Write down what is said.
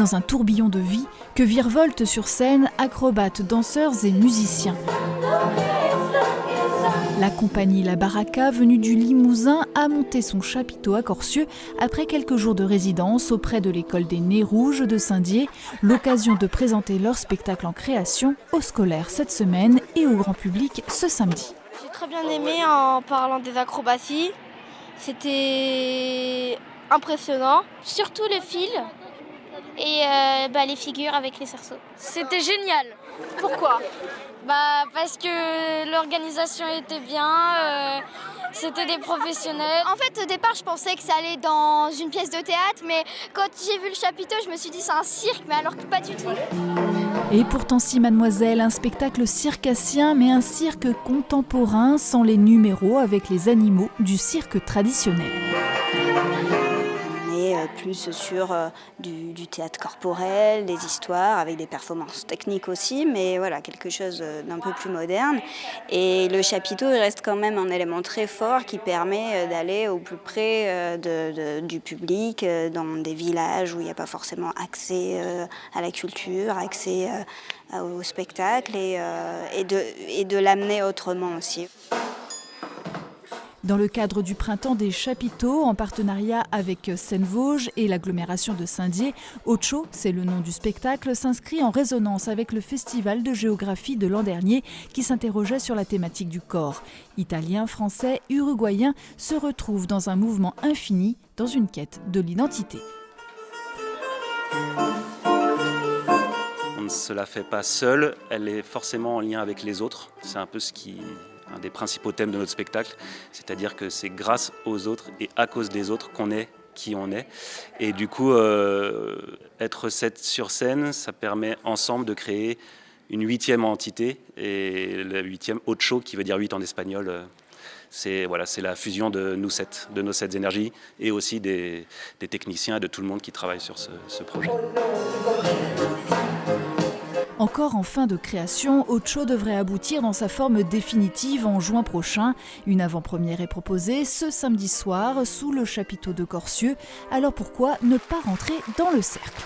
dans un tourbillon de vie que virevoltent sur scène acrobates, danseurs et musiciens. La compagnie La Baraka, venue du Limousin, a monté son chapiteau à Corcieux après quelques jours de résidence auprès de l'école des Nez Rouges de Saint-Dié. L'occasion de présenter leur spectacle en création aux scolaires cette semaine et au grand public ce samedi. J'ai très bien aimé en parlant des acrobaties. C'était impressionnant. Surtout le fil et les figures avec les cerceaux. C'était génial. Pourquoi ? Parce que l'organisation était bien, c'était des professionnels. En fait, au départ, je pensais que ça allait dans une pièce de théâtre, mais quand j'ai vu le chapiteau, je me suis dit c'est un cirque, mais alors que pas du tout. Et pourtant si Mademoiselle, un spectacle circassien, mais un cirque contemporain sans les numéros avec les animaux du cirque traditionnel. Plus sur du théâtre corporel, des histoires avec des performances techniques aussi, mais voilà, quelque chose d'un peu plus moderne. Et le chapiteau il reste quand même un élément très fort qui permet d'aller au plus près du public, dans des villages où il n'y a pas forcément accès à la culture, accès au spectacle et de l'amener autrement aussi. Dans le cadre du Printemps des chapiteaux, en partenariat avec Seine-Vosges et l'agglomération de Saint-Dié, Ocho, c'est le nom du spectacle, s'inscrit en résonance avec le festival de géographie de l'an dernier qui s'interrogeait sur la thématique du corps. Italiens, Français, Uruguayens se retrouvent dans un mouvement infini, dans une quête de l'identité. On ne se la fait pas seule, elle est forcément en lien avec les autres. C'est un peu un des principaux thèmes de notre spectacle, c'est-à-dire que c'est grâce aux autres et à cause des autres qu'on est qui on est. Et du coup, être sur scène, ça permet ensemble de créer une 8e entité, et la 8e, Ocho, qui veut dire 8 en espagnol. C'est la fusion de nos 7 énergies, et aussi des techniciens et de tout le monde qui travaille sur ce projet. Encore en fin de création, Ocho devrait aboutir dans sa forme définitive en juin prochain. Une avant-première est proposée ce samedi soir sous le chapiteau de Corcieux. Alors pourquoi ne pas rentrer dans le cercle ?